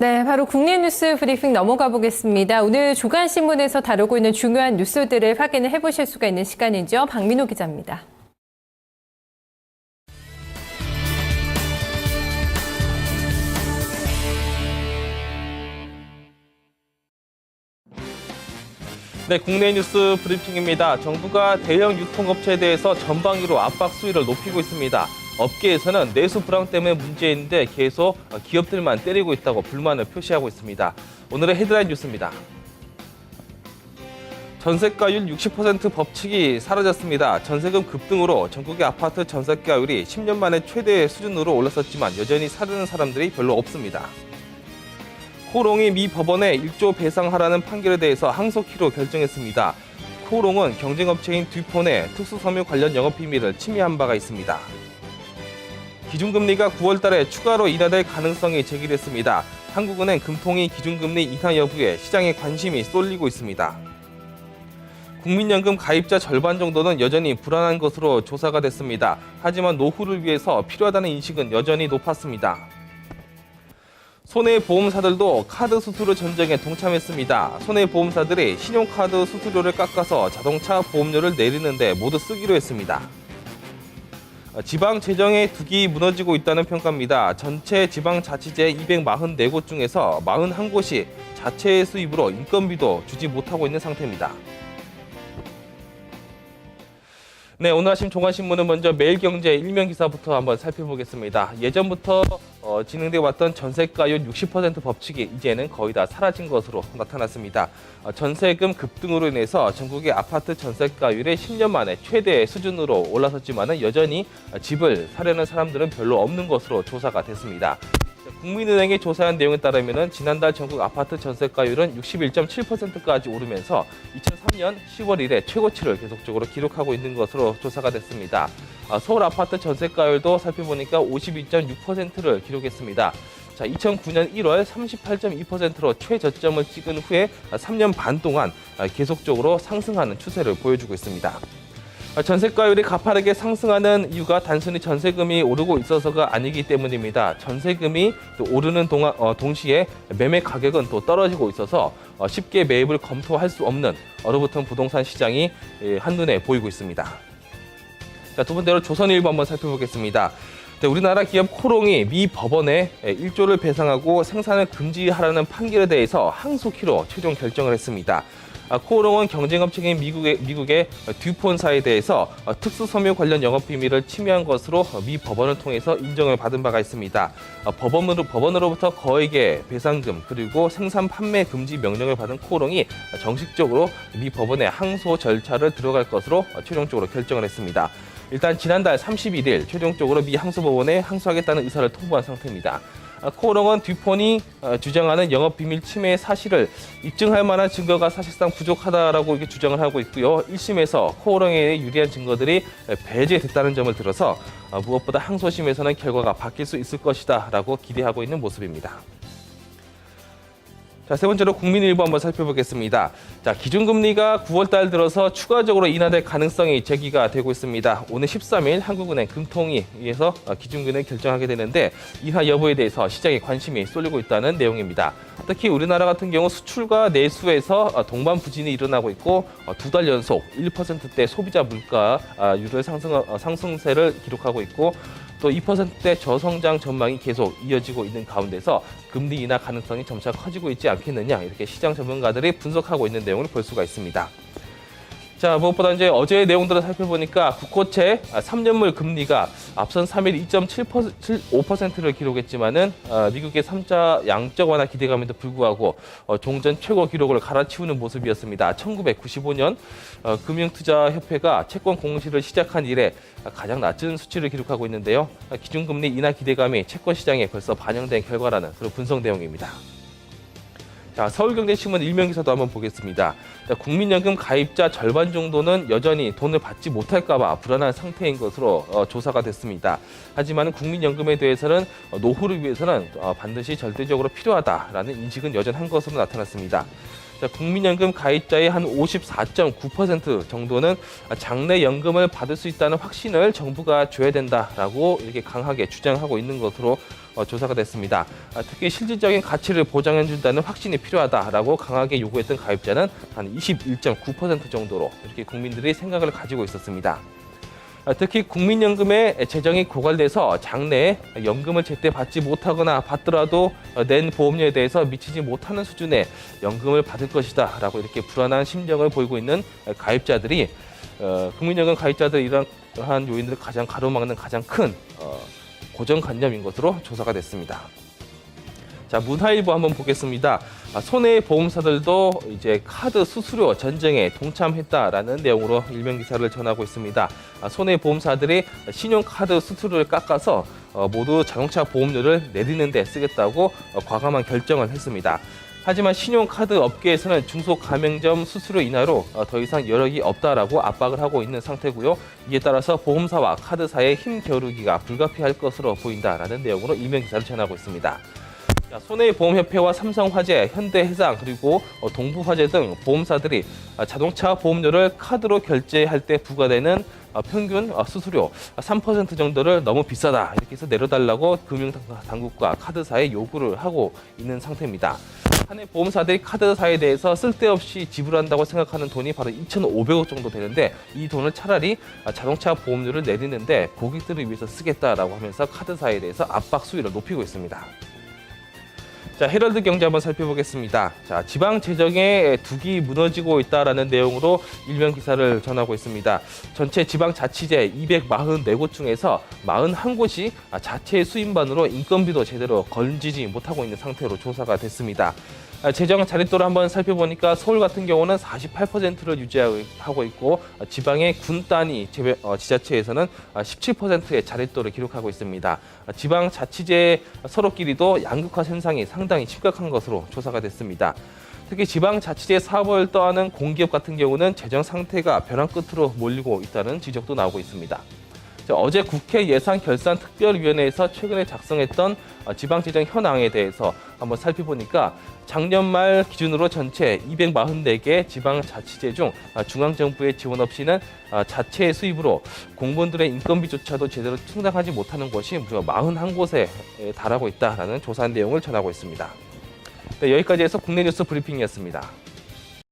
네, 바로 국내 뉴스 브리핑 넘어가 보겠습니다. 오늘 조간신문에서 다루고 있는 중요한 뉴스들을 확인을 해보실 수가 있는 시간이죠. 박민호 기자입니다. 네, 국내 뉴스 브리핑입니다. 정부가 대형 유통업체에 대해서 전방위로 압박 수위를 높이고 있습니다. 업계에서는 내수 불황 때문에 문제인데 계속 기업들만 때리고 있다고 불만을 표시하고 있습니다. 오늘의 헤드라인 뉴스입니다. 전세가율 60% 법칙이 사라졌습니다. 전세금 급등으로 전국의 아파트 전세가율이 10년 만에 최대 수준으로 올랐었지만 여전히 사려는 사람들이 별로 없습니다. 코롱이 미 법원에 1조 배상하라는 판결에 대해서 항소키로 결정했습니다. 코롱은 경쟁업체인 듀폰의 특수섬유 관련 영업비밀을 침해한 바가 있습니다. 기준금리가 9월 달에 추가로 인하될 가능성이 제기됐습니다. 한국은행 금통위 기준금리 인하 여부에 시장의 관심이 쏠리고 있습니다. 국민연금 가입자 절반 정도는 여전히 불안한 것으로 조사가 됐습니다. 하지만 노후를 위해서 필요하다는 인식은 여전히 높았습니다. 손해보험사들도 카드 수수료 전쟁에 동참했습니다. 손해보험사들이 신용카드 수수료를 깎아서 자동차 보험료를 내리는데 모두 쓰기로 했습니다. 지방 재정의 둑이 무너지고 있다는 평가입니다. 전체 지방자치제 244곳 중에서 41곳이 자체 수입으로 인건비도 주지 못하고 있는 상태입니다. 네, 오늘 아침 종합신문은 먼저 매일경제 일면 기사부터 한번 살펴보겠습니다. 예전부터 진행되어 왔던 전세가율 60% 법칙이 이제는 거의 다 사라진 것으로 나타났습니다. 전세금 급등으로 인해서 전국의 아파트 전세가율이 10년 만에 최대 수준으로 올라섰지만 여전히 집을 사려는 사람들은 별로 없는 것으로 조사가 됐습니다. 국민은행이 조사한 내용에 따르면 지난달 전국 아파트 전세가율은 61.7%까지 오르면서 2003년 10월 이래 최고치를 계속적으로 기록하고 있는 것으로 조사가 됐습니다. 서울 아파트 전세가율도 살펴보니까 52.6%를 기록했습니다. 2009년 1월 38.2%로 최저점을 찍은 후에 3년 반 동안 계속적으로 상승하는 추세를 보여주고 있습니다. 전세가율이 가파르게 상승하는 이유가 단순히 전세금이 오르고 있어서가 아니기 때문입니다. 전세금이 또 오르는 동시에 매매 가격은 또 떨어지고 있어서 쉽게 매입을 검토할 수 없는 얼어붙은 부동산 시장이 한눈에 보이고 있습니다. 자, 두 번째로 조선일보 한번 살펴보겠습니다. 우리나라 기업 코롱이 미 법원에 1조를 배상하고 생산을 금지하라는 판결에 대해서 항소키로 최종 결정을 했습니다. 코롱은 경쟁업체인 미국의 듀폰사에 대해서 특수섬유 관련 영업비밀을 침해한 것으로 미 법원을 통해서 인정을 받은 바가 있습니다. 법원으로부터 거액의 배상금 그리고 생산 판매 금지 명령을 받은 코롱이 정식적으로 미 법원에 항소 절차를 들어갈 것으로 최종적으로 결정을 했습니다. 일단 지난달 31일 최종적으로 미 항소법원에 항소하겠다는 의사를 통보한 상태입니다. 코롱은 듀폰이 주장하는 영업비밀 침해의 사실을 입증할 만한 증거가 사실상 부족하다라고 이렇게 주장을 하고 있고요. 1심에서 코롱에 유리한 증거들이 배제됐다는 점을 들어서 무엇보다 항소심에서는 결과가 바뀔 수 있을 것이다라고 기대하고 있는 모습입니다. 자, 세 번째로 국민일보 한번 살펴보겠습니다. 자, 기준금리가 9월 달 들어서 추가적으로 인하될 가능성이 제기가 되고 있습니다. 오늘 13일 한국은행 금통위에서 기준금리를 결정하게 되는데 인하 여부에 대해서 시장에 관심이 쏠리고 있다는 내용입니다. 특히 우리나라 같은 경우 수출과 내수에서 동반 부진이 일어나고 있고 두 달 연속 1%대 소비자 물가율을 상승세를 기록하고 있고 또 2%대 저성장 전망이 계속 이어지고 있는 가운데서 금리 인하 가능성이 점차 커지고 있지 않겠느냐 이렇게 시장 전문가들이 분석하고 있는 내용을 볼 수가 있습니다. 자, 무엇보다 이제 어제의 내용들을 살펴보니까 국고채 3년물 금리가 앞선 3일 2.75%를 기록했지만은 미국의 3자 양적 완화 기대감에도 불구하고 종전 최고 기록을 갈아치우는 모습이었습니다. 1995년 금융투자협회가 채권 공시를 시작한 이래 가장 낮은 수치를 기록하고 있는데요. 기준금리 인하 기대감이 채권 시장에 벌써 반영된 결과라는 그런 분석 내용입니다. 자, 서울경제신문 일면 기사도 한번 보겠습니다. 자, 국민연금 가입자 절반 정도는 여전히 돈을 받지 못할까 봐 불안한 상태인 것으로 조사가 됐습니다. 하지만 국민연금에 대해서는 노후를 위해서는 반드시 절대적으로 필요하다라는 인식은 여전한 것으로 나타났습니다. 자, 국민연금 가입자의 한 54.9% 정도는 장래 연금을 받을 수 있다는 확신을 정부가 줘야 된다라고 이렇게 강하게 주장하고 있는 것으로 조사가 됐습니다. 특히 실질적인 가치를 보장해준다는 확신이 필요하다라고 강하게 요구했던 가입자는 한 21.9% 정도로 이렇게 국민들이 생각을 가지고 있었습니다. 특히 국민연금의 재정이 고갈돼서 장래에 연금을 제때 받지 못하거나 받더라도 낸 보험료에 대해서 미치지 못하는 수준의 연금을 받을 것이다 라고 이렇게 불안한 심정을 보이고 있는 가입자들이 국민연금 가입자들 이러한 요인들을 가장 가로막는 가장 큰 고정관념인 것으로 조사가 됐습니다. 자, 문화일보 한번 보겠습니다. 손해보험사들도 이제 카드 수수료 전쟁에 동참했다라는 내용으로 일면 기사를 전하고 있습니다. 손해보험사들이 신용카드 수수료를 깎아서 모두 자동차 보험료를 내리는 데 쓰겠다고 과감한 결정을 했습니다. 하지만 신용카드 업계에서는 중소가맹점 수수료 인하로 더 이상 여력이 없다라고 압박을 하고 있는 상태고요. 이에 따라서 보험사와 카드사의 힘 겨루기가 불가피할 것으로 보인다라는 내용으로 일면 기사를 전하고 있습니다. 손해보험협회와 삼성화재, 현대해상 그리고 동부화재 등 보험사들이 자동차 보험료를 카드로 결제할 때 부과되는 평균 수수료 3% 정도를 너무 비싸다 이렇게 해서 내려달라고 금융당국과 카드사에 요구를 하고 있는 상태입니다. 한 해 보험사들이 카드사에 대해서 쓸데없이 지불한다고 생각하는 돈이 바로 2,500억 정도 되는데 이 돈을 차라리 자동차 보험료를 내리는데 고객들을 위해서 쓰겠다라고 하면서 카드사에 대해서 압박 수위를 높이고 있습니다. 자, 헤럴드 경제 한번 살펴보겠습니다. 자, 지방 재정의 둑이 무너지고 있다라는 내용으로 일면 기사를 전하고 있습니다. 전체 지방자치제 244곳 중에서 41곳이 자체 수입만으로 인건비도 제대로 건지지 못하고 있는 상태로 조사가 됐습니다. 재정 자립도를 한번 살펴보니까 서울 같은 경우는 48%를 유지하고 있고 지방의 군 단위 지자체에서는 17%의 자립도를 기록하고 있습니다. 지방자치제 서로끼리도 양극화 현상이 상당히 심각한 것으로 조사가 됐습니다. 특히 지방자치제 사업을 떠하는 공기업 같은 경우는 재정 상태가 벼랑 끝으로 몰리고 있다는 지적도 나오고 있습니다. 어제 국회 예산결산특별위원회에서 최근에 작성했던 지방재정 현황에 대해서 한번 살펴보니까 작년 말 기준으로 전체 244개 지방자치제 중 중앙정부의 지원 없이는 자체 수입으로 공무원들의 인건비조차도 제대로 충당하지 못하는 곳이 무려 41곳에 달하고 있다는 조사 내용을 전하고 있습니다. 네, 여기까지 해서 국내 뉴스 브리핑이었습니다.